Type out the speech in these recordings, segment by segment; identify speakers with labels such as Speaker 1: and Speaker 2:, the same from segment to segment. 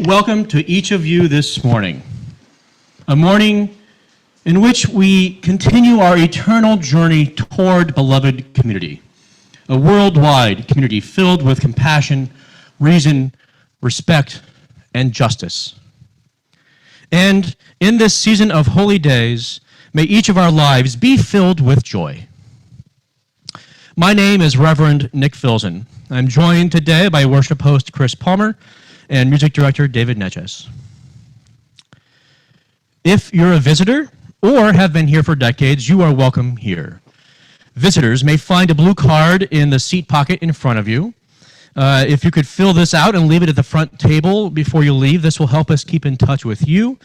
Speaker 1: Welcome to each of you this morning, a morning in which we continue our eternal journey toward beloved community, a worldwide community filled with compassion, reason, respect, and justice. And in this season of holy days, may each of our lives be filled with joy. My name is Reverend Nic Filzen. I'm joined today by worship host Chris Palmer and music director David Neches. If you're a visitor or have been here for decades, you are welcome here. Visitors may find a blue card in the seat pocket in front of you. If you could fill this out and leave it at the front table before you leave, this will help us keep in touch with you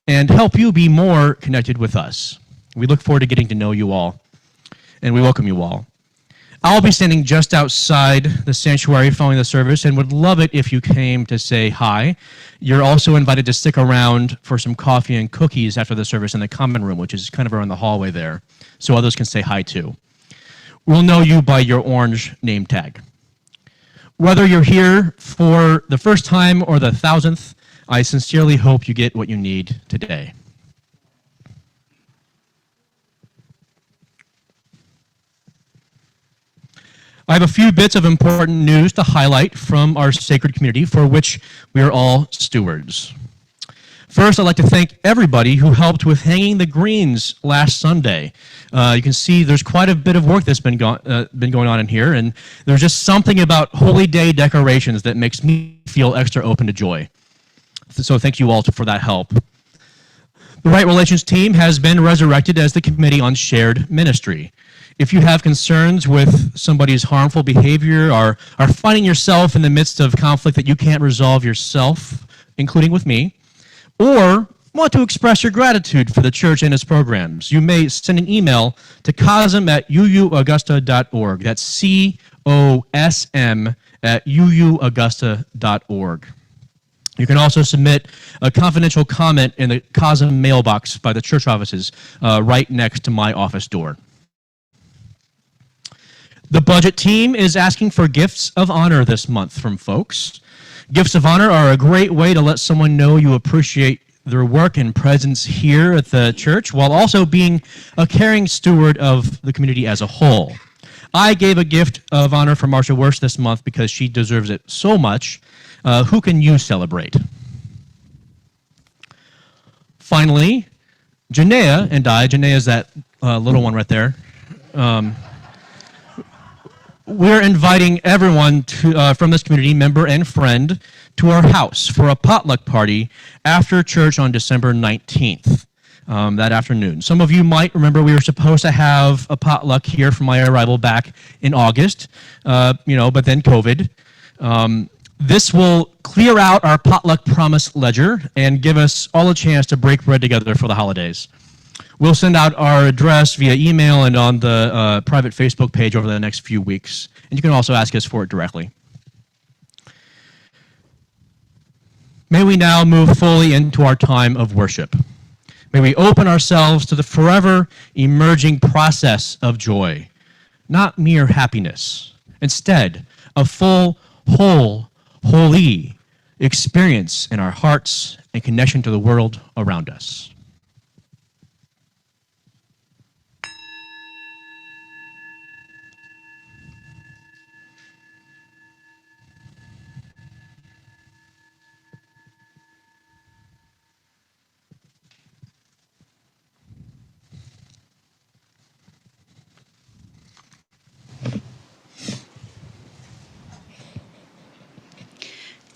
Speaker 1: and help you be more connected with us. We look forward to getting to know you all, and we welcome you all. I'll be standing just outside the sanctuary following the service and would love it if you came to say hi. You're also invited to stick around for some coffee and cookies after the service in the common room, which is kind of around the hallway there, so others can say hi too. We'll know you by your orange name tag. Whether you're here for the first time or the 1,000th, I sincerely hope you get what you need today. I have a few bits of important news to highlight from our sacred community for which we are all stewards. First, I'd like to thank everybody who helped with hanging the greens last Sunday. You can see there's quite a bit of work that's been going on in here, and there's just something about Holy Day decorations that makes me feel extra open to joy. So thank you all for that help. The Right Relations team has been resurrected as the Committee on Shared Ministry. If you have concerns with somebody's harmful behavior or are finding yourself in the midst of conflict that you can't resolve yourself, including with me, or want to express your gratitude for the church and its programs, you may send an email to cosm@uuaugusta.org. That's COSM@uuaugusta.org. You can also submit a confidential comment in the COSM mailbox by the church offices right next to my office door. The budget team is asking for gifts of honor this month from folks. Gifts of honor are a great way to let someone know you appreciate their work and presence here at the church while also being a caring steward of the community as a whole. I gave a gift of honor for Marsha Worst this month because she deserves it so much. Who can you celebrate? Finally, Janaea and I, Janaea is that little one right there, we're inviting everyone from this community, member and friend, to our house for a potluck party after church on December 19th, that afternoon. Some of you might remember we were supposed to have a potluck here for my arrival back in August, but then COVID. This will clear out our potluck promise ledger and give us all a chance to break bread together for the holidays. We'll send out our address via email and on the private Facebook page over the next few weeks. And you can also ask us for it directly. May we now move fully into our time of worship. May we open ourselves to the forever emerging process of joy, not mere happiness. Instead, a full, whole, holy experience in our hearts and connection to the world around us.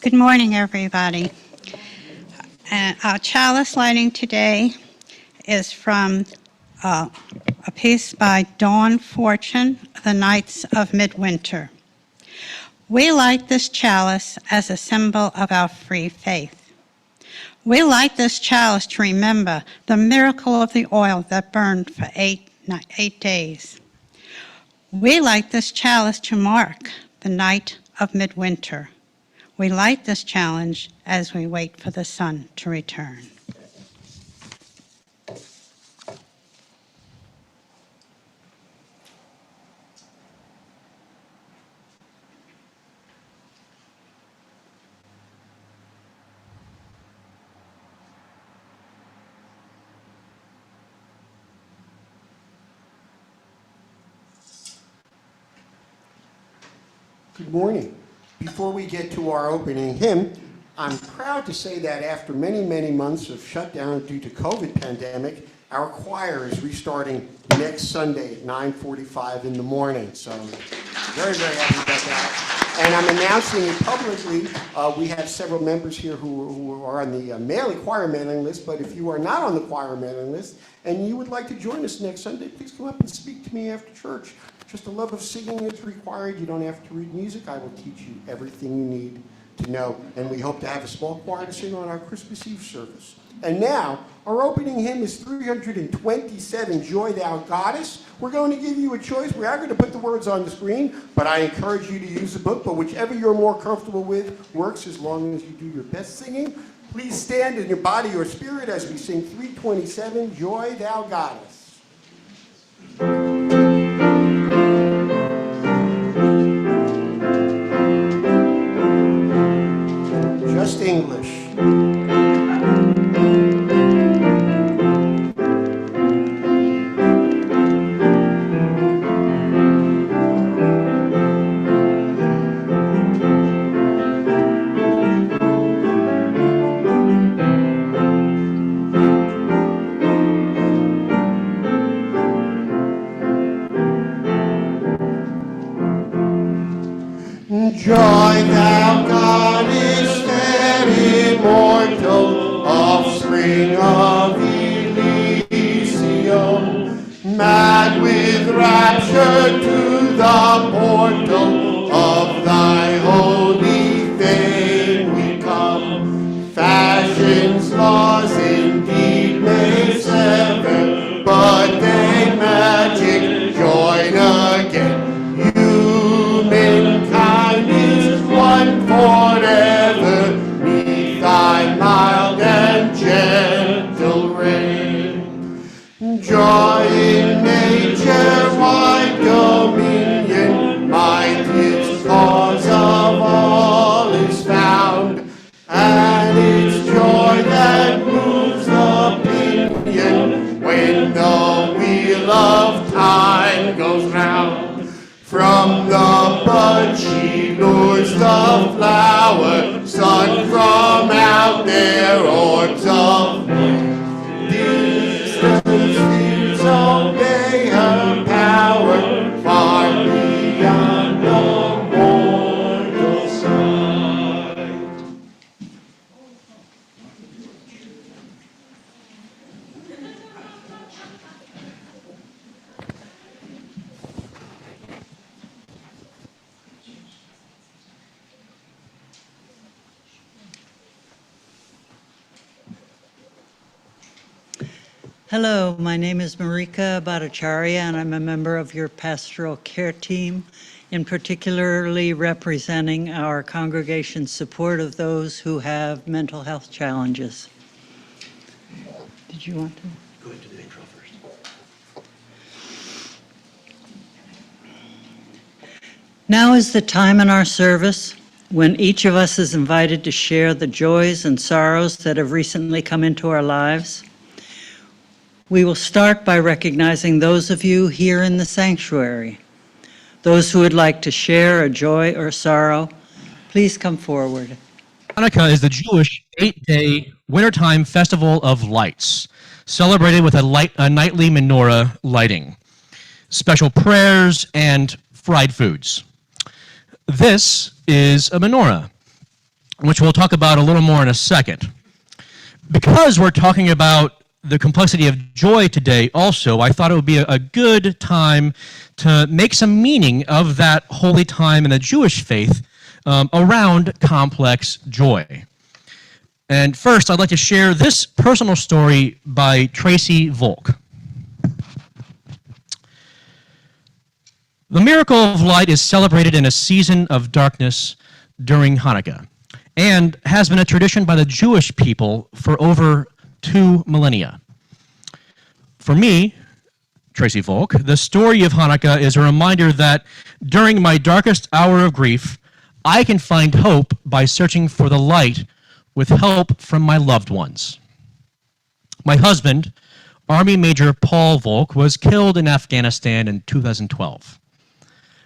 Speaker 2: Good morning, everybody. Our chalice lighting today is from a piece by Dawn Fortune, The Nights of Midwinter. We light this chalice as a symbol of our free faith. We light this chalice to remember the miracle of the oil that burned for 8 days. We light this chalice to mark the night of midwinter. We light this challenge as we wait for the sun to return.
Speaker 3: Good morning. Before we get to our opening hymn, I'm proud to say that after many, many months of shutdown due to COVID pandemic, our choir is restarting next Sunday at 9:45 in the morning. So very, very happy about that. And I'm announcing it publicly. We have several members here who are on the choir mailing list, but if you are not on the choir mailing list and you would like to join us next Sunday, please come up and speak to me after church. Just a love of singing is required. You don't have to read music. I will teach you everything you need to know. And we hope to have a small choir to sing on our Christmas Eve service. And now, our opening hymn is 327, Joy Thou Goddess. We're going to give you a choice. We are going to put the words on the screen, but I encourage you to use the book. But whichever you're more comfortable with works as long as you do your best singing. Please stand in your body or spirit as we sing 327, Joy Thou Goddess. Just English. Joy thou goddess, fair immortal, offspring of Elysium, mad with rapture to the portal of thy holy fane we come. Fashion's laws indeed may sever, but they magic join again. Humankind is one forever, neath thy mild and gentle reign. Joy in nature, wide dominion,
Speaker 4: from the bud, she lures the flower. Sun from out their orbs of light. Distant spheres obey her power, far beyond the mortal sight.
Speaker 5: Hello, my name is Marika Bhattacharya, and I'm a member of your pastoral care team, in particularly representing our congregation's support of those who have mental health challenges. Did you want to?
Speaker 1: Go ahead to the intro first.
Speaker 5: Now is the time in our service when each of us is invited to share the joys and sorrows that have recently come into our lives. We will start by recognizing those of you here in the sanctuary. Those who would like to share a joy or sorrow, please come forward.
Speaker 1: Hanukkah is the Jewish 8-day wintertime festival of lights, celebrated with a nightly menorah lighting, special prayers, and fried foods. This is a menorah, which we'll talk about a little more in a second. Because we're talking about the complexity of joy today also, I thought it would be a good time to make some meaning of that holy time in the Jewish faith around complex joy. And first, I'd like to share this personal story by Tracy Volk. The miracle of light is celebrated in a season of darkness during Hanukkah, and has been a tradition by the Jewish people for over 2 millennia. For me, Tracy Volk, the story of Hanukkah is a reminder that during my darkest hour of grief, I can find hope by searching for the light with help from my loved ones. My husband, Army Major Paul Volk, was killed in Afghanistan in 2012.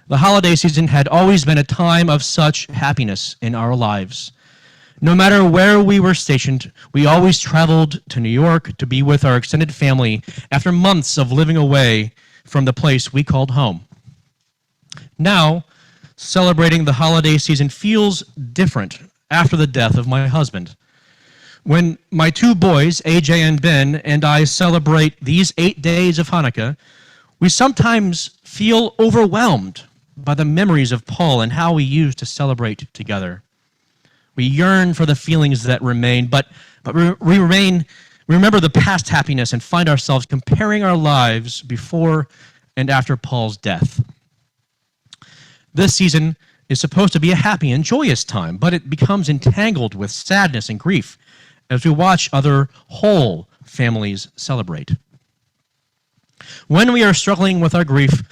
Speaker 1: The holiday season had always been a time of such happiness in our lives. No matter where we were stationed, we always traveled to New York to be with our extended family after months of living away from the place we called home. Now, celebrating the holiday season feels different after the death of my husband. When my 2 boys, AJ and Ben, and I celebrate these 8 days of Hanukkah, we sometimes feel overwhelmed by the memories of Paul and how we used to celebrate together. We yearn for the feelings that remain, but we remember the past happiness and find ourselves comparing our lives before and after Paul's death. This season is supposed to be a happy and joyous time, but it becomes entangled with sadness and grief as we watch other whole families celebrate. When we are struggling with our grief,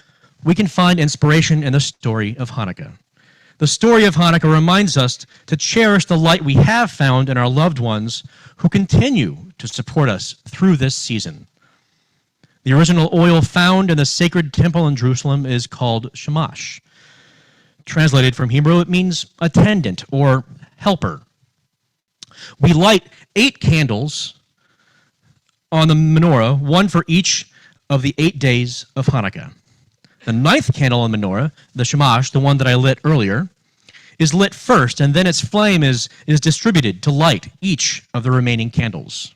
Speaker 1: we can find inspiration in the story of Hanukkah. The story of Hanukkah reminds us to cherish the light we have found in our loved ones who continue to support us through this season. The original oil found in the sacred temple in Jerusalem is called shamash. Translated from Hebrew, it means attendant or helper. We light 8 candles on the menorah, 1 for each of the 8 days of Hanukkah. The 9th candle on the menorah, the shamash, the one that I lit earlier, is lit first, and then its flame is distributed to light each of the remaining candles.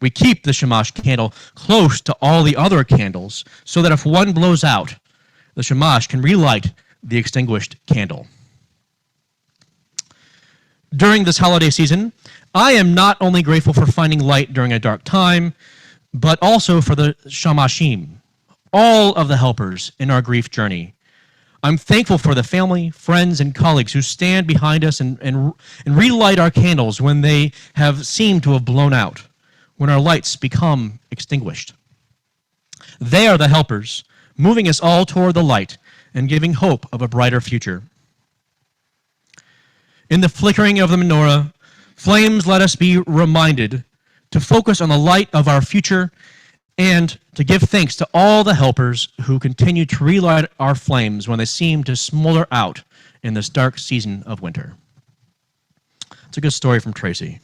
Speaker 1: We keep the shamash candle close to all the other candles so that if one blows out, the shamash can relight the extinguished candle. During this holiday season, I am not only grateful for finding light during a dark time, but also for the shamashim, all of the helpers in our grief journey. I'm thankful for the family, friends, and colleagues who stand behind us and relight our candles when they have seemed to have blown out, when our lights become extinguished. They are the helpers, moving us all toward the light and giving hope of a brighter future. In the flickering of the menorah, flames let us be reminded to focus on the light of our future and to give thanks to all the helpers who continue to relight our flames when they seem to smolder out in this dark season of winter. It's a good story from Tracy.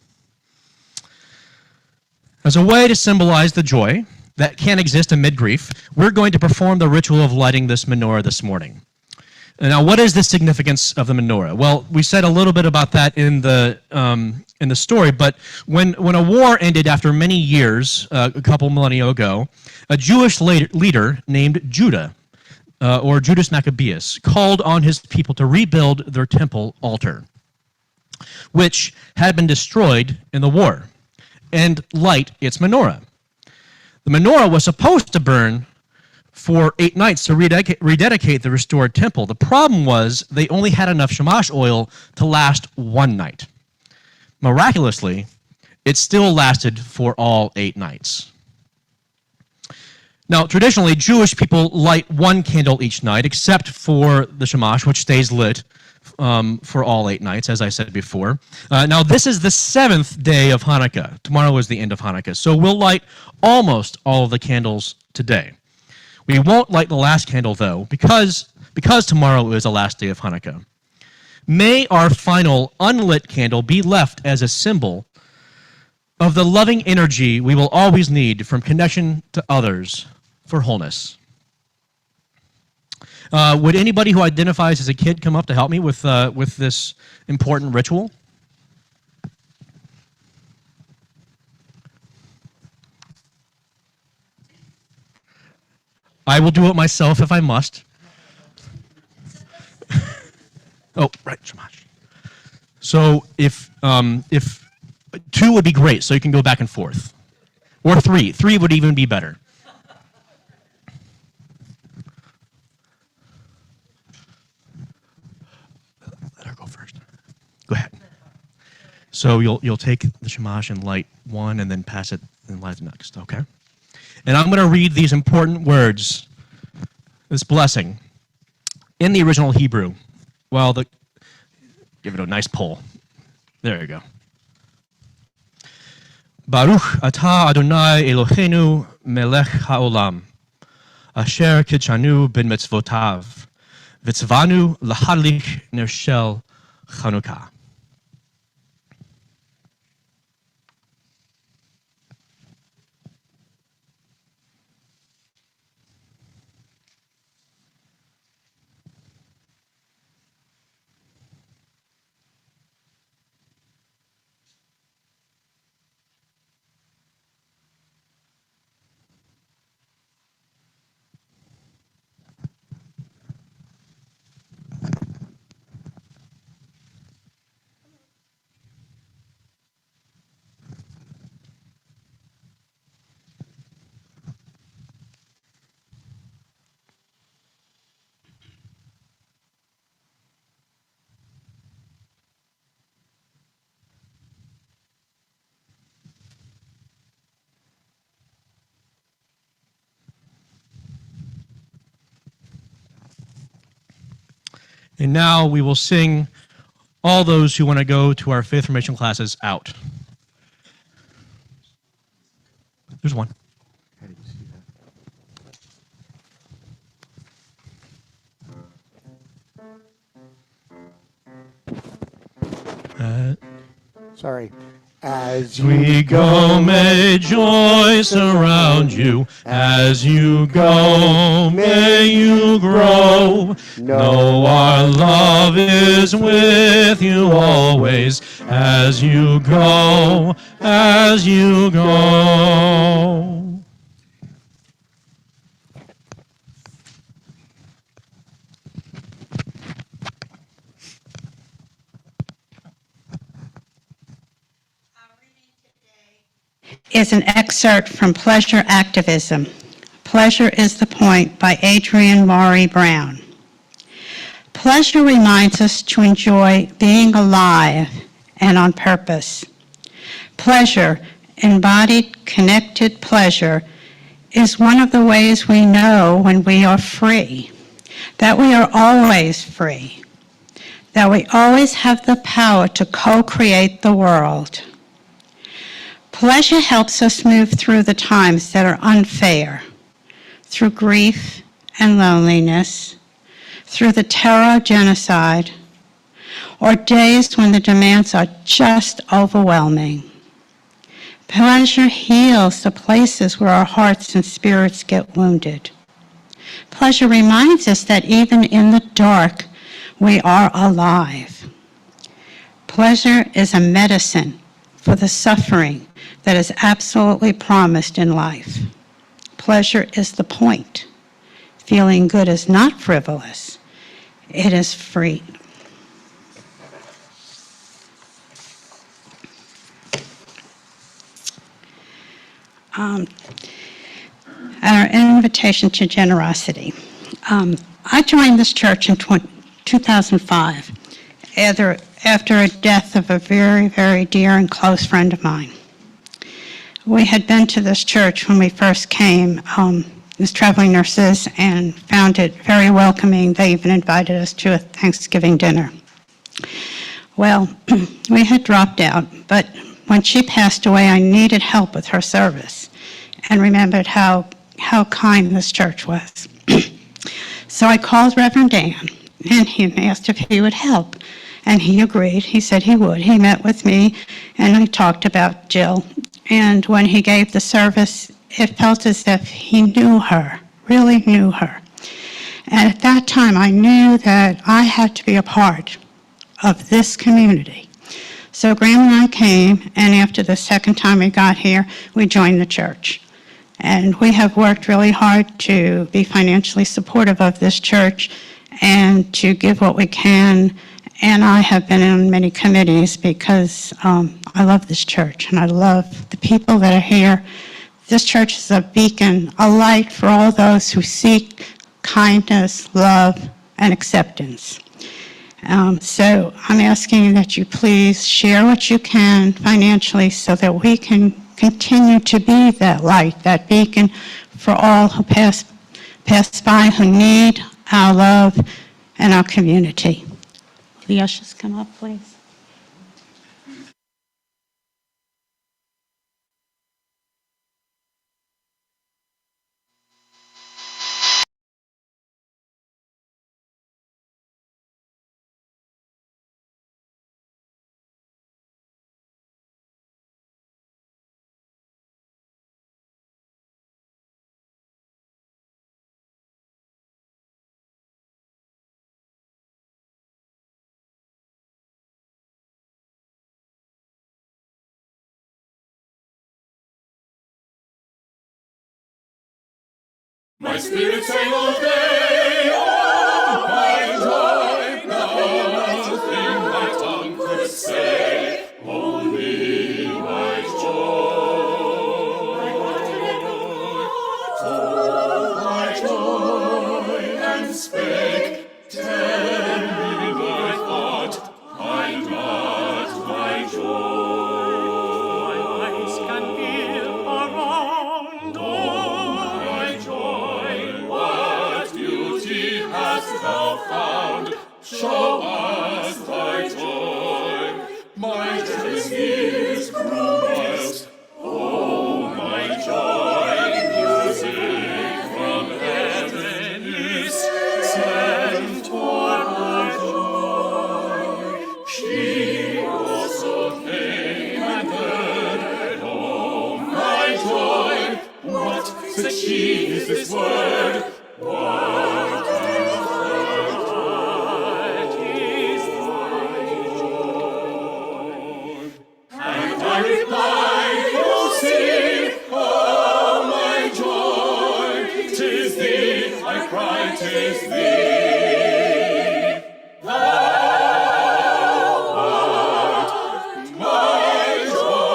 Speaker 1: As a way to symbolize the joy that can exist amid grief, we're going to perform the ritual of lighting this menorah this morning. Now, what is the significance of the menorah? Well, we said a little bit about that in the story, but when a war ended after many years, a couple millennia ago, a Jewish leader named Judah, or Judas Maccabeus, called on his people to rebuild their temple altar, which had been destroyed in the war, and light its menorah. The menorah was supposed to burn for 8 nights to rededicate the restored temple. The problem was they only had enough shamash oil to last 1 night. Miraculously, it still lasted for all 8 nights. Now, traditionally, Jewish people light 1 candle each night, except for the shamash, which stays lit for all 8 nights, as I said before. Now, this is the 7th day of Hanukkah. Tomorrow is the end of Hanukkah. So we'll light almost all of the candles today. We won't light the last candle, though, because tomorrow is the last day of Hanukkah. May our final unlit candle be left as a symbol of the loving energy we will always need from connection to others for wholeness. Would anybody who identifies as a kid come up to help me with this important ritual? I will do it myself if I must. Oh, right, Shamash. So if 2 would be great, so you can go back and forth. Or 3. 3 would even be better. Let her go first. Go ahead. So you'll take the shamash and light 1 and then pass it and light the next, okay? And I'm going to read these important words, this blessing, in the original Hebrew. Well, give it a nice pull. There you go. Baruch atah Adonai Eloheinu melech haolam, asher kitshanu ben mitzvotav, v'tzvanu lahadlik ner shel Chanukah. And now we will sing all those who want to go to our faith formation classes out. There's one.
Speaker 4: How did you see that?
Speaker 3: Sorry. As
Speaker 1: We go, may joy surround you. As you go, may you grow. Know our love is with you always. As you go, as you go.
Speaker 2: Is an excerpt from Pleasure Activism. Pleasure is the Point by Adrienne Maury Brown. Pleasure reminds us to enjoy being alive and on purpose. Pleasure, embodied, connected pleasure, is one of the ways we know when we are free, that we are always free, that we always have the power to co-create the world. Pleasure helps us move through the times that are unfair, through grief and loneliness, through the terror of genocide, or days when the demands are just overwhelming. Pleasure heals the places where our hearts and spirits get wounded. Pleasure reminds us that even in the dark, we are alive. Pleasure is a medicine for the suffering that is absolutely promised in life. Pleasure is the point. Feeling good is not frivolous. It is free. Our invitation to generosity. I joined this church in 2005 after a death of a very, very dear and close friend of mine. We had been to this church when we first came as traveling nurses and found it very welcoming. They even invited us to a Thanksgiving dinner. Well, we had dropped out, but when she passed away, I needed help with her service and remembered how kind this church was. So I called Reverend Dan, and he asked if he would help, and he agreed. He said he would. He met with me, and I talked about Jill, and when he gave the service, it felt as if he knew her, really knew her. And at that time, I knew that I had to be a part of this community. So Graham and I came, and after the second time we got here, we joined the church. And we have worked really hard to be financially supportive of this church and to give what we can. And I have been in many committees because I love this church and I love the people that are here. This church is a beacon, a light for all those who seek kindness, love, and acceptance. So I'm asking that you please share what you can financially so that we can continue to be that light, that beacon for all who pass by, who need our love and our community. Will the ushers come up, please?
Speaker 6: My spirit sang all day, oh my joy, nothing my tongue could say, only my joy. Oh my joy, and spake, tell me my thought, I'm not my joy. My eyes can hear around, oh my joy, what beauty hast thou found? Show us thy joy. My joyous ears grew wild, oh my joy, music from heaven is sent for our joy. She also came and heard, oh my joy, what said she is this word? What is thy joy? And I replied, oh sing, oh my joy, 'tis thee, I cried, 'tis thee. Thou art my joy.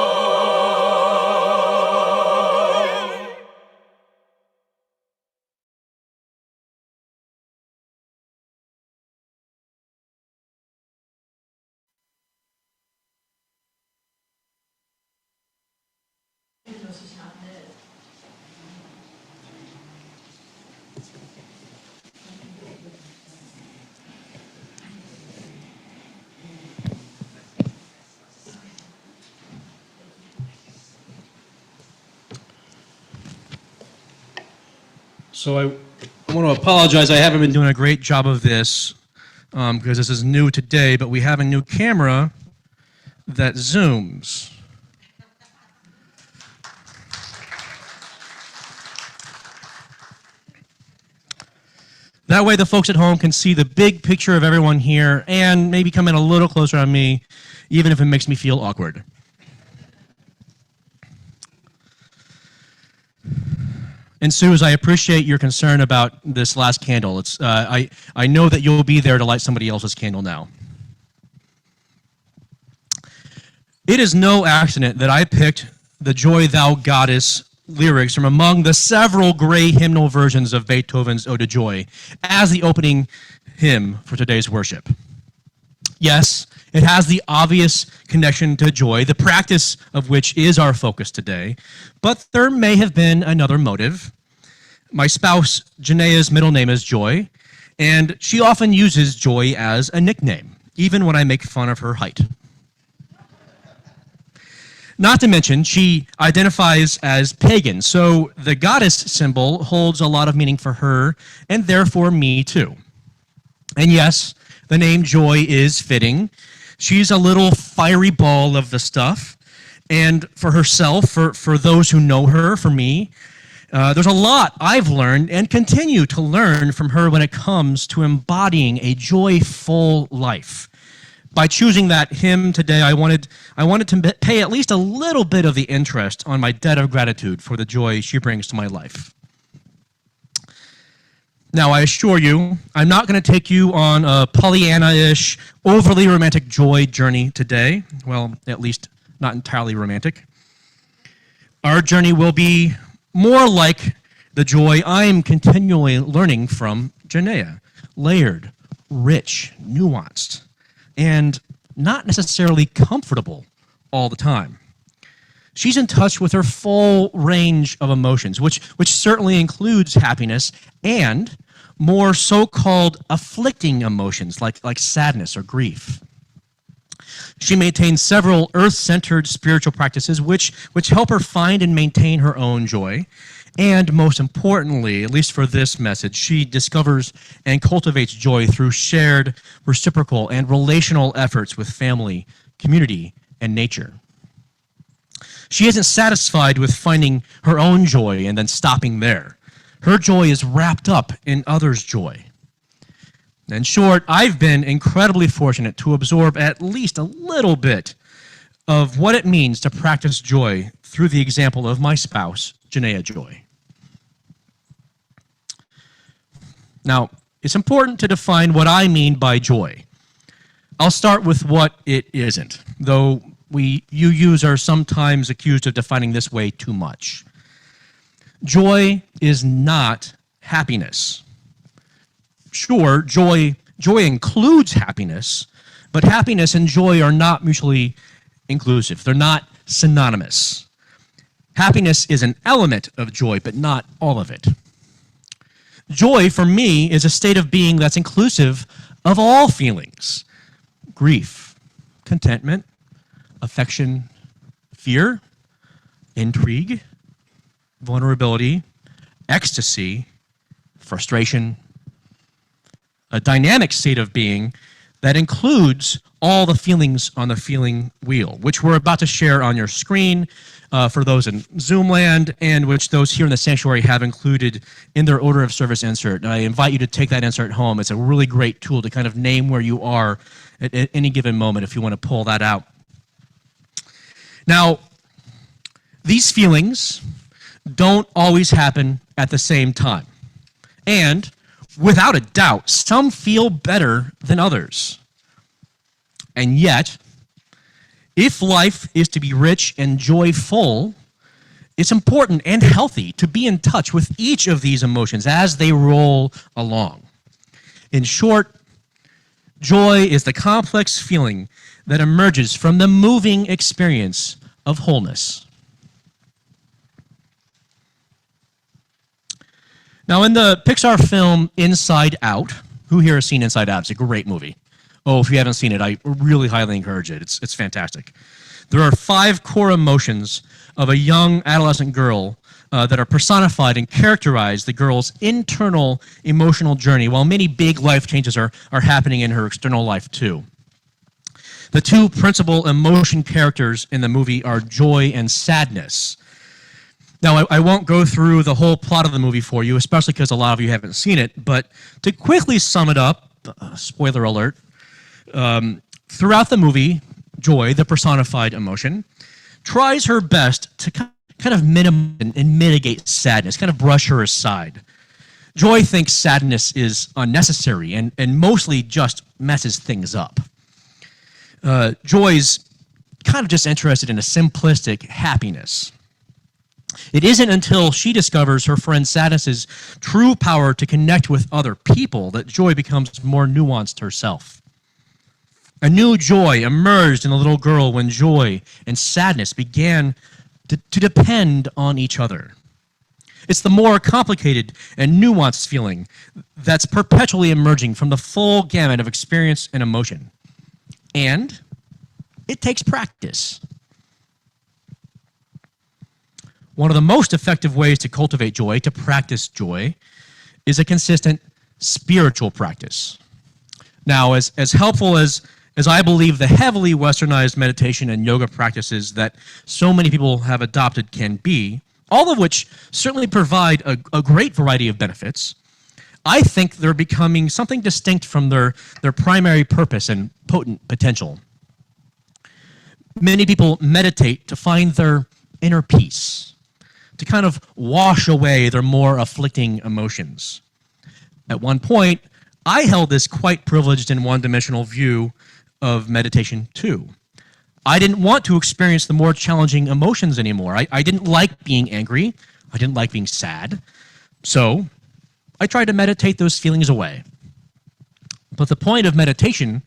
Speaker 1: So I want to apologize. I haven't been doing a great job of this because this is new today, but we have a new camera that zooms. That way the folks at home can see the big picture of everyone here and maybe come in a little closer on me, even if it makes me feel awkward. And Suze, I appreciate your concern about this last candle. I know that you'll be there to light somebody else's candle now. It is no accident that I picked the Joy Thou Goddess lyrics from among the several great hymnal versions of Beethoven's Ode to Joy as the opening hymn for today's worship. Yes, it has the obvious connection to joy, the practice of which is our focus today, but there may have been another motive. My spouse, Janaea's middle name is Joy, and she often uses Joy as a nickname, even when I make fun of her height. Not to mention, she identifies as pagan, so the goddess symbol holds a lot of meaning for her, and therefore me too. And yes, the name Joy is fitting. She's a little fiery ball of the stuff, and for herself, for those who know her, for me, there's a lot I've learned and continue to learn from her when it comes to embodying a joyful life. By choosing that hymn today, I wanted to pay at least a little bit of the interest on my debt of gratitude for the joy she brings to my life. Now, I assure you, I'm not going to take you on a Pollyanna-ish, overly romantic joy journey today. Well, at least not entirely romantic. Our journey will be more like the joy I'm continually learning from Janaea. Layered, rich, nuanced, and not necessarily comfortable all the time. She's in touch with her full range of emotions, which certainly includes happiness and more so-called afflicting emotions like sadness or grief. She maintains several earth-centered spiritual practices which help her find and maintain her own joy. And most importantly, at least for this message, she discovers and cultivates joy through shared, reciprocal, and relational efforts with family, community, and nature. She isn't satisfied with finding her own joy and then stopping there. Her joy is wrapped up in others' joy. In short, I've been incredibly fortunate to absorb at least a little bit of what it means to practice joy through the example of my spouse, Janaea Joy. Now, it's important to define what I mean by joy. I'll start with what it isn't, though you are sometimes accused of defining this way too much. Joy is not happiness. Sure, joy includes happiness, but happiness and joy are not mutually inclusive. They're not synonymous. Happiness is an element of joy, but not all of it. Joy, for me, is a state of being that's inclusive of all feelings: grief, contentment, affection, fear, intrigue, vulnerability, ecstasy, frustration. A dynamic state of being that includes all the feelings on the feeling wheel, which we're about to share on your screen for those in Zoom land, and which those here in the sanctuary have included in their order of service insert. And I invite you to take that insert home. It's a really great tool to kind of name where you are at any given moment if you want to pull that out. Now, these feelings don't always happen at the same time. And without a doubt, some feel better than others. And yet, if life is to be rich and joyful, it's important and healthy to be in touch with each of these emotions as they roll along. In short, joy is the complex feeling that emerges from the moving experience of wholeness. Now, in the Pixar film Inside Out, who here has seen Inside Out? It's a great movie. Oh, if you haven't seen it, I really highly encourage it. It's fantastic. There are 5 core emotions of a young adolescent girl that are personified and characterize the girl's internal emotional journey, while many big life changes are happening in her external life too. The two principal emotion characters in the movie are joy and sadness. Now, I won't go through the whole plot of the movie for you, especially because a lot of you haven't seen it, but to quickly sum it up, spoiler alert, throughout the movie, Joy, the personified emotion, tries her best to kind of minimize and mitigate sadness, kind of brush her aside. Joy thinks sadness is unnecessary and mostly just messes things up. Joy's kind of just interested in a simplistic happiness. It isn't until she discovers her friend Sadness's true power to connect with other people that Joy becomes more nuanced herself. A new joy emerged in the little girl when joy and sadness began to depend on each other. It's the more complicated and nuanced feeling that's perpetually emerging from the full gamut of experience and emotion. And it takes practice. One of the most effective ways to cultivate joy, to practice joy, is a consistent spiritual practice. Now, as helpful as I believe the heavily westernized meditation and yoga practices that so many people have adopted can be, all of which certainly provide a great variety of benefits, I think they're becoming something distinct from their primary purpose and potent potential. Many people meditate to find their inner peace, to kind of wash away their more afflicting emotions. At one point, I held this quite privileged and one-dimensional view of meditation too. I didn't want to experience the more challenging emotions anymore. I didn't like being angry. I didn't like being sad. So I tried to meditate those feelings away. But the point of meditation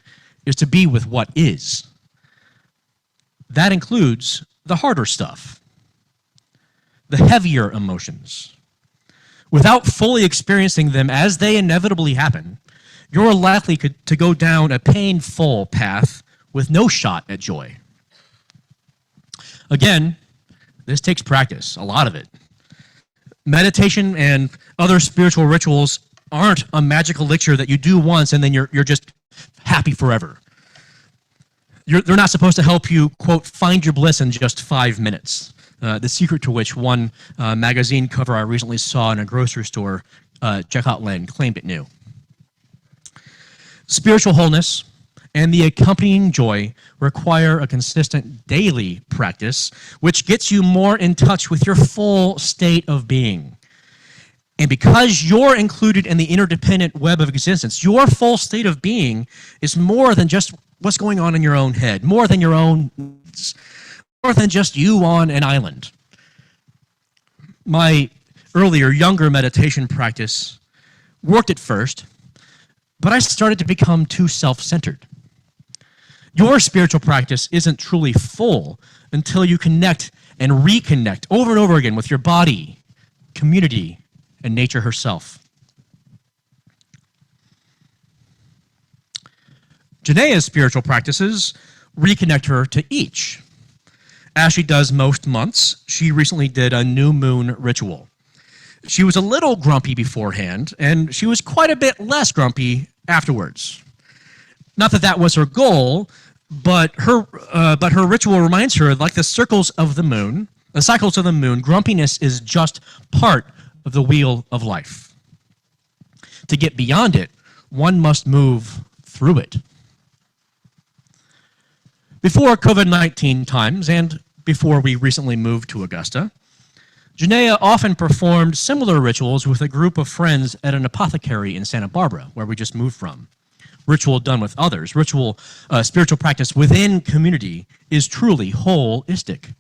Speaker 1: is to be with what is. That includes the harder stuff, the heavier emotions. Without fully experiencing them as they inevitably happen, you're likely to go down a painful path with no shot at joy. Again, this takes practice, a lot of it. Meditation and other spiritual rituals aren't a magical elixir that you do once and then you're just happy forever. They're not supposed to help you, quote, find your bliss in just 5 minutes. The secret to which one magazine cover I recently saw in a grocery store checkout lane claimed it knew. Spiritual wholeness and the accompanying joy require a consistent daily practice, which gets you more in touch with your full state of being. And because you're included in the interdependent web of existence, your full state of being is more than just what's going on in your own head, more than your own needs, more than just you on an island. My earlier, younger meditation practice worked at first, but I started to become too self-centered. Your spiritual practice isn't truly full until you connect and reconnect over and over again with your body, community, and nature herself. Janaea's spiritual practices reconnect her to each. As she does most months, she recently did a new moon ritual. She was a little grumpy beforehand, and she was quite a bit less grumpy afterwards. Not that that was her goal, but her ritual reminds her, like the cycles of the moon, grumpiness is just part of the wheel of life. To get beyond it, one must move through it. Before COVID-19 times, and before we recently moved to Augusta, Janaea often performed similar rituals with a group of friends at an apothecary in Santa Barbara, where we just moved from. Ritual done with others, spiritual practice within community is truly holistic.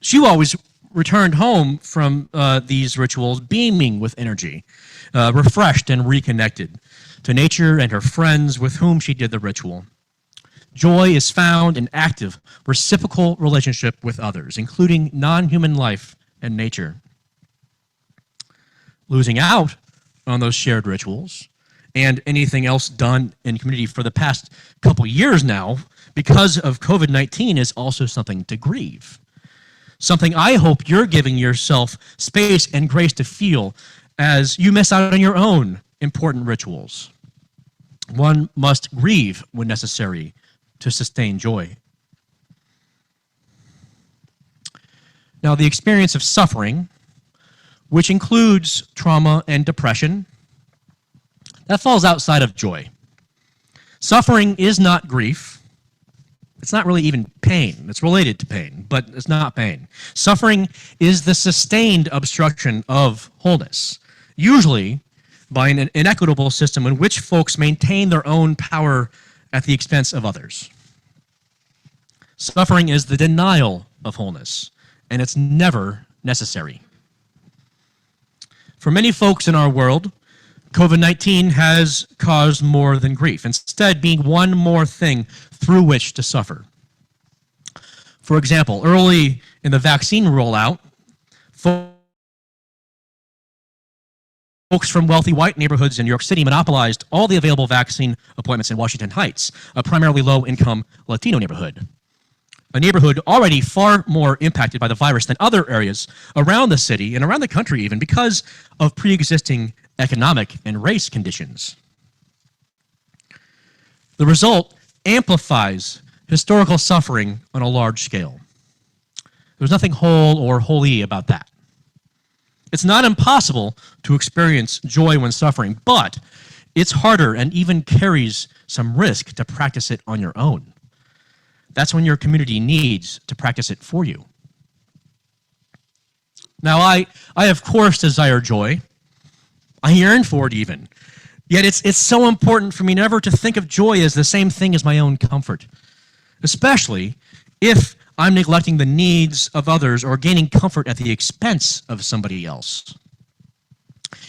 Speaker 1: She always returned home from these rituals beaming with energy, refreshed and reconnected to nature and her friends with whom she did the ritual. Joy is found in active, reciprocal relationship with others, including non-human life and nature. Losing out on those shared rituals and anything else done in community for the past couple years now because of COVID-19 is also something to grieve. something I hope you're giving yourself space and grace to feel as you miss out on your own important rituals. One must grieve when necessary to sustain joy. Now, the experience of suffering, which includes trauma and depression, that falls outside of joy. Suffering is not grief. It's not really even pain. It's related to pain, but it's not pain. Suffering is the sustained obstruction of wholeness, usually by an inequitable system in which folks maintain their own power at the expense of others. Suffering is the denial of wholeness, and it's never necessary. For many folks in our world, COVID-19 has caused more than grief, instead being one more thing through which to suffer. For example, early in the vaccine rollout, folks from wealthy white neighborhoods in New York City monopolized all the available vaccine appointments in Washington Heights, a primarily low-income Latino neighborhood. A neighborhood already far more impacted by the virus than other areas around the city and around the country even because of pre-existing economic and race conditions. The result amplifies historical suffering on a large scale. There's nothing whole or holy about that. It's not impossible to experience joy when suffering, but it's harder and even carries some risk to practice it on your own. That's when your community needs to practice it for you. Now, I of course desire joy. I yearn for it even. Yet it's so important for me never to think of joy as the same thing as my own comfort, especially if I'm neglecting the needs of others or gaining comfort at the expense of somebody else.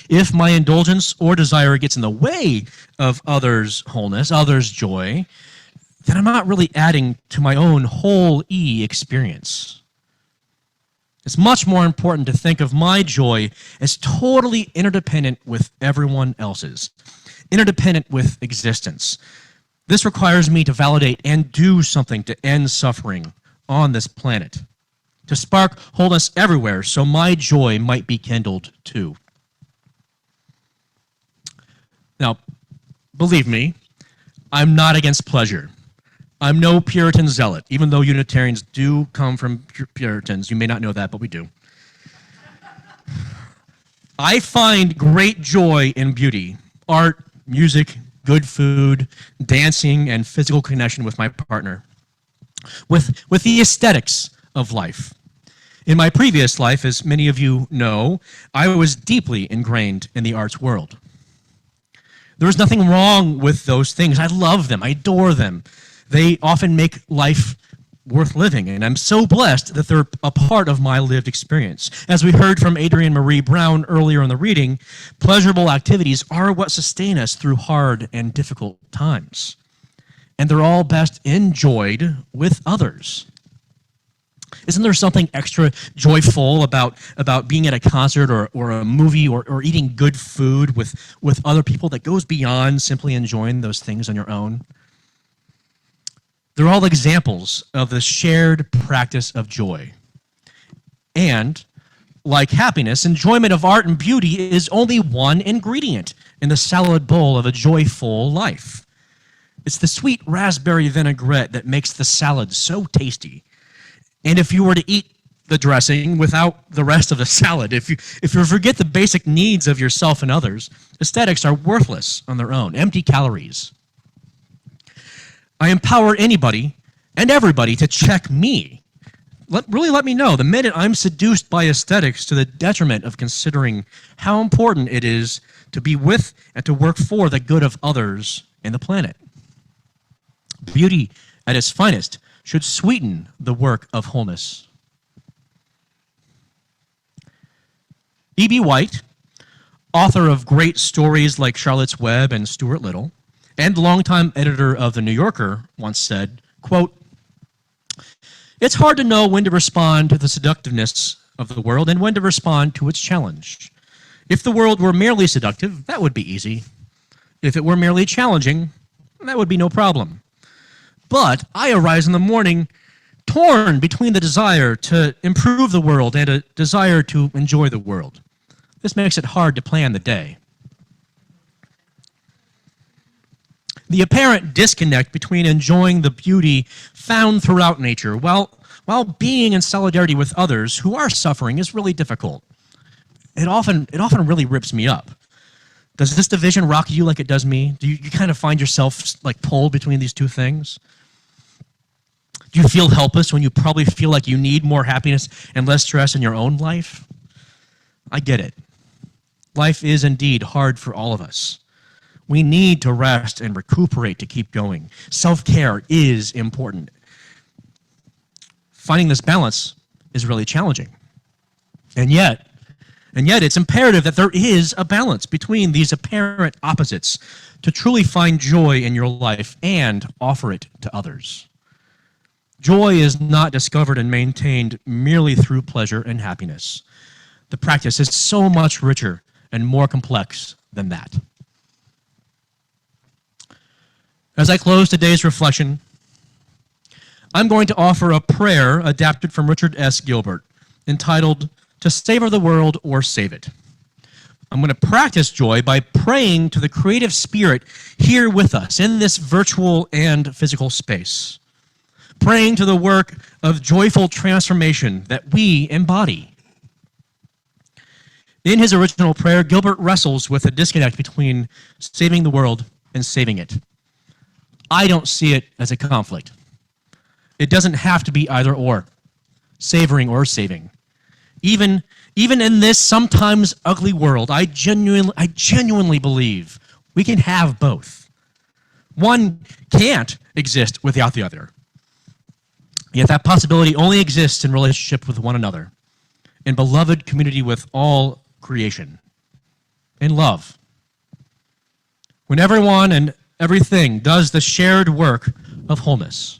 Speaker 1: If my indulgence or desire gets in the way of others' wholeness, others' joy, then I'm not really adding to my own whole experience. It's much more important to think of my joy as totally interdependent with everyone else's, interdependent with existence. This requires me to validate and do something to end suffering on this planet, to spark wholeness everywhere so my joy might be kindled too. Now, believe me, I'm not against pleasure. I'm no Puritan zealot, even though Unitarians do come from Puritans. You may not know that, but we do. I find great joy in beauty, art, music, good food, dancing, and physical connection with my partner, with the aesthetics of life. In my previous life, as many of you know, I was deeply ingrained in the arts world. There was nothing wrong with those things. I love them. I adore them. They often make life worth living, and I'm so blessed that they're a part of my lived experience. As we heard from Adrienne Marie Brown earlier in the reading, pleasurable activities are what sustain us through hard and difficult times, and they're all best enjoyed with others. Isn't there something extra joyful about being at a concert or a movie or eating good food with other people that goes beyond simply enjoying those things on your own? They're all examples of the shared practice of joy. And, like happiness, enjoyment of art and beauty is only one ingredient in the salad bowl of a joyful life. It's the sweet raspberry vinaigrette that makes the salad so tasty. And if you were to eat the dressing without the rest of the salad, if you forget the basic needs of yourself and others, aesthetics are worthless on their own, empty calories. I empower anybody and everybody to check me. Really let me know the minute I'm seduced by aesthetics to the detriment of considering how important it is to be with and to work for the good of others and the planet. Beauty at its finest should sweeten the work of wholeness. E.B. White, author of great stories like Charlotte's Web and Stuart Little, and longtime editor of The New Yorker, once said, quote, "It's hard to know when to respond to the seductiveness of the world and when to respond to its challenge. If the world were merely seductive, that would be easy. If it were merely challenging, that would be no problem. But I arise in the morning torn between the desire to improve the world and a desire to enjoy the world. This makes it hard to plan the day. The apparent disconnect between enjoying the beauty found throughout nature while being in solidarity with others who are suffering is really difficult. It often really rips me up. Does this division rock you like it does me? Do you kind of find yourself like pulled between these two things? Do you feel helpless when you probably feel like you need more happiness and less stress in your own life? I get it. Life is indeed hard for all of us. We need to rest and recuperate to keep going. Self-care is important. Finding this balance is really challenging. And yet it's imperative that there is a balance between these apparent opposites to truly find joy in your life and offer it to others. Joy is not discovered and maintained merely through pleasure and happiness. The practice is so much richer and more complex than that. As I close today's reflection, I'm going to offer a prayer adapted from Richard S. Gilbert, entitled, "To Savor the World or Save It." I'm going to practice joy by praying to the creative spirit here with us in this virtual and physical space, praying to the work of joyful transformation that we embody. In his original prayer, Gilbert wrestles with a disconnect between saving the world and saving it. I don't see it as a conflict. It doesn't have to be either or, savoring or saving. Even in this sometimes ugly world, I genuinely believe we can have both. One can't exist without the other. Yet that possibility only exists in relationship with one another, in beloved community with all creation, in love. When everyone and everything does the shared work of wholeness.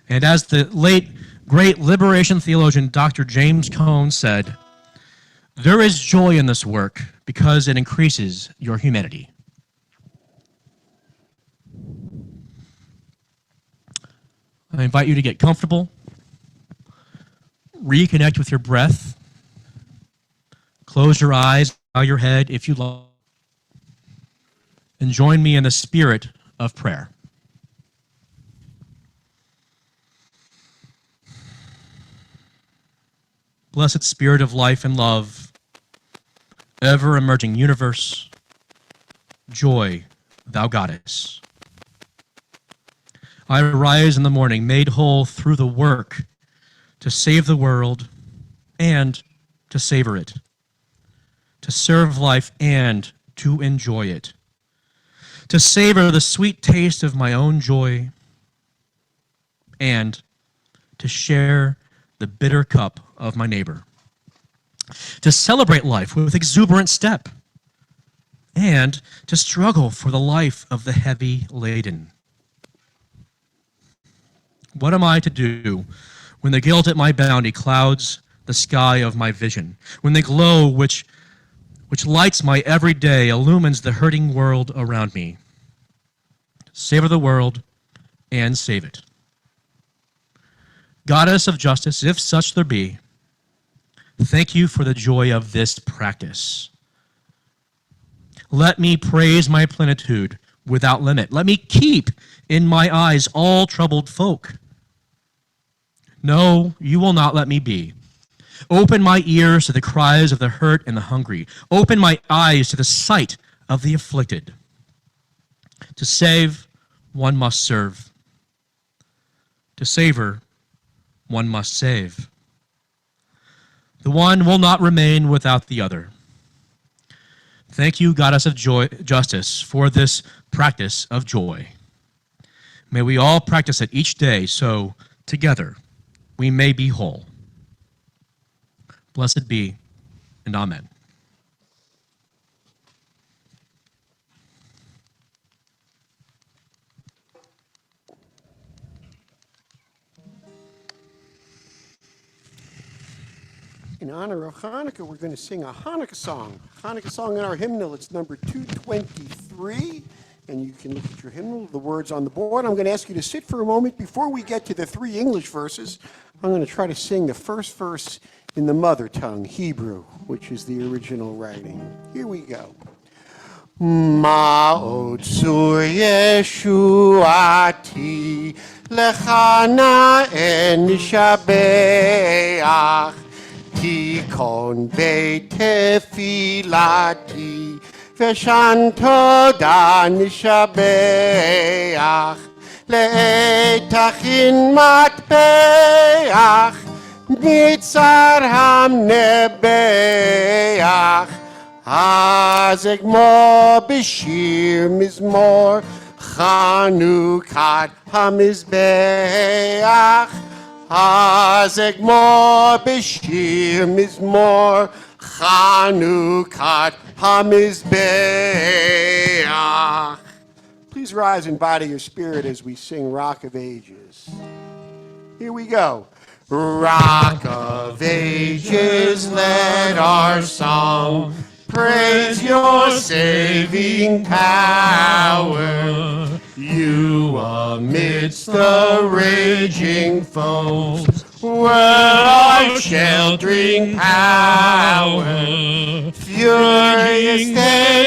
Speaker 1: And as the late, great liberation theologian Dr. James Cone said, there is joy in this work because it increases your humanity. I invite you to get comfortable, reconnect with your breath, close your eyes, bow your head if you like, and join me in the spirit of prayer. Blessed Spirit of life and love, ever-emerging universe, joy, thou goddess. I rise in the morning, made whole through the work to save the world and to savor it, to serve life and to enjoy it, to savor the sweet taste of my own joy, and to share the bitter cup of my neighbor, to celebrate life with exuberant step, and to struggle for the life of the heavy laden. What am I to do when the guilt at my bounty clouds the sky of my vision, when the glow which lights my every day illumines the hurting world around me? Savor the world and save it. Goddess of justice, if such there be, thank you for the joy of this practice. Let me praise my plenitude without limit. Let me keep in my eyes all troubled folk. No, you will not let me be. Open my ears to the cries of the hurt and the hungry. Open my eyes to the sight of the afflicted. To save, one must serve. To savor, one must save. The one will not remain without the other. Thank you, Goddess of joy, justice, for this practice of joy. May we all practice it each day so, together, we may be whole. Blessed be, and amen.
Speaker 3: In honor of Hanukkah, we're going to sing a Hanukkah song in our hymnal. It's number 223, and you can look at your hymnal, the words on the board. I'm going to ask you to sit for a moment. Before we get to the 3 English verses, I'm going to try to sing the first verse in the mother tongue, Hebrew, which is the original writing. Here we go. Ma'od sur Yeshuati lechana en nishabeach tikon betefilati veshanto da nishabeach le'etachin matpeach nitzar hamnebeach Azegmor b'shir mizmor Chanukat hamizbeach Azegmor b'shir mizmor Chanukat hamizbeach. Please rise in body or spirit as we sing Rock of Ages. Here we go. Rock of Ages, let our song praise your saving power. You amidst the raging foes were our sheltering power. Furious they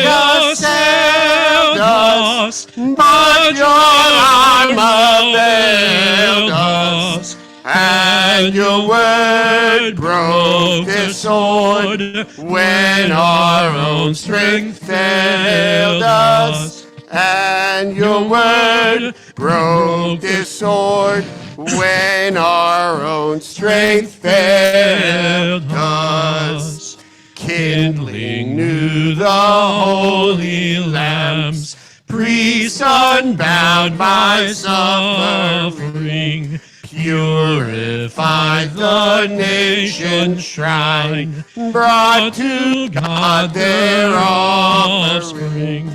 Speaker 3: assailed us, but your arm availed us. And your word broke the sword when our own strength failed us. And your word broke the sword when our own strength failed us. Kindling new the holy lambs, priests unbound by suffering, purified the nation's shrine, brought to God their offspring,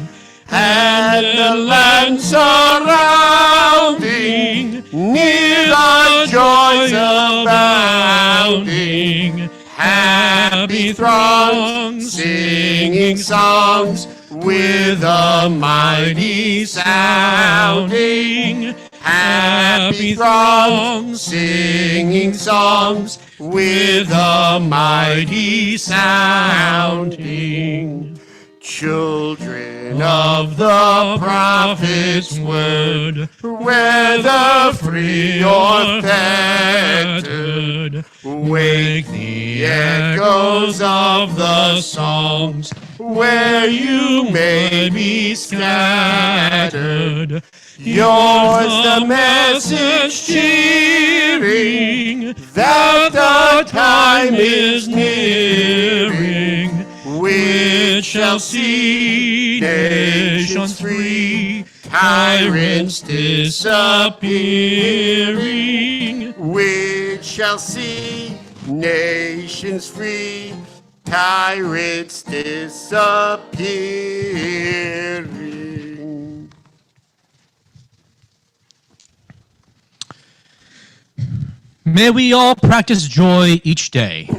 Speaker 3: and the land surrounding, near the joys abounding, happy throngs singing songs with a mighty sounding. Happy throngs singing songs with a mighty sounding. Children of the prophet's word, whether free or fettered, wake the echoes of the songs where you may be scattered. Yours the message cheering that the time is nearing, which shall see nations free, tyrants disappearing. Which shall see nations free, tyrants disappearing.
Speaker 1: May we all practice joy each day.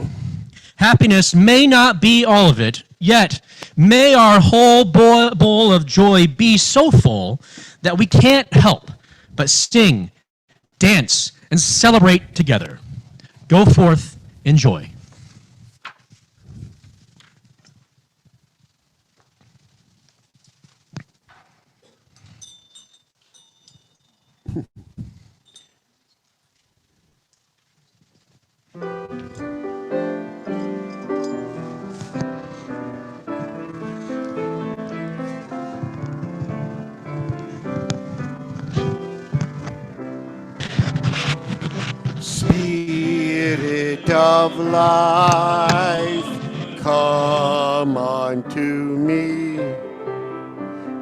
Speaker 1: Happiness may not be all of it, yet may our whole bowl of joy be so full that we can't help but sing, dance, and celebrate together. Go forth in joy.
Speaker 3: Spirit of life, come unto me.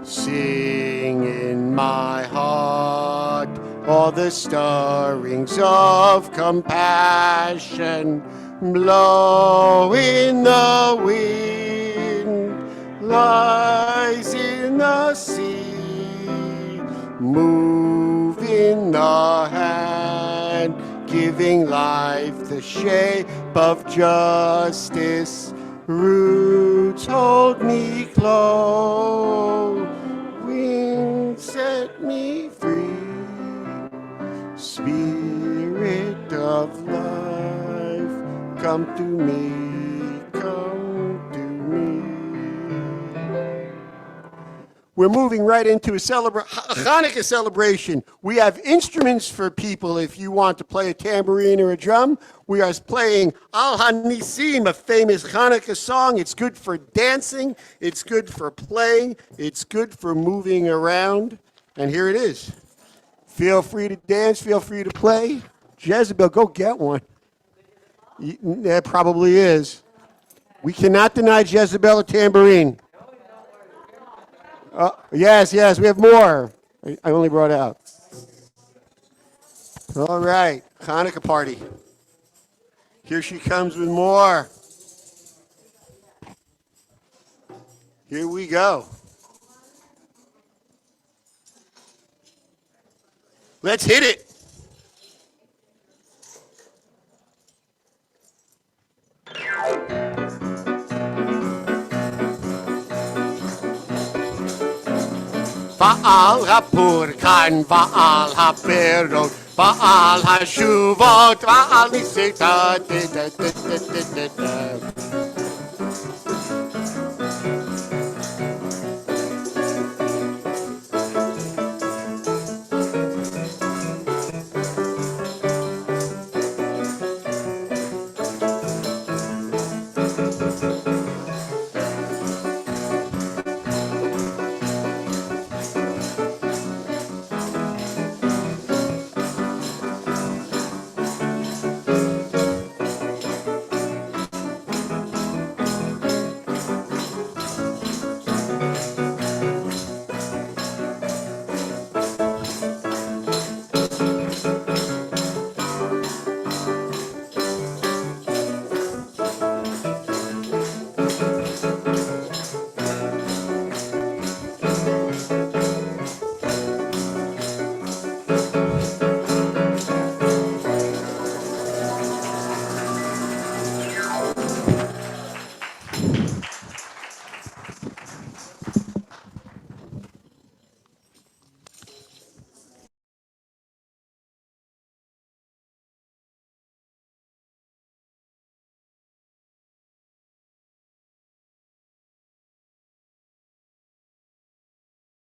Speaker 3: Sing in my heart all the stirrings of compassion. Blow in the wind, rise in the sea, move in the hand, giving life the shape of justice. Roots hold me close, wings set me free. Spirit of life, come to me, come to me. We're moving right into a Hanukkah celebration. We have instruments for people if you want to play a tambourine or a drum. We are playing Al HaNisim, a famous Hanukkah song. It's good for dancing. It's good for playing. It's good for moving around. And here it is. Feel free to dance. Feel free to play. Jezebel, go get one. That probably is. We cannot deny Jezebel a tambourine. Yes, we have more. I only brought out. All right, Hanukkah party. Here she comes with more. Here we go. Let's hit it. Baal HaPurkan, Baal HaPerot, Baal HaShuvot, Baal Nisita.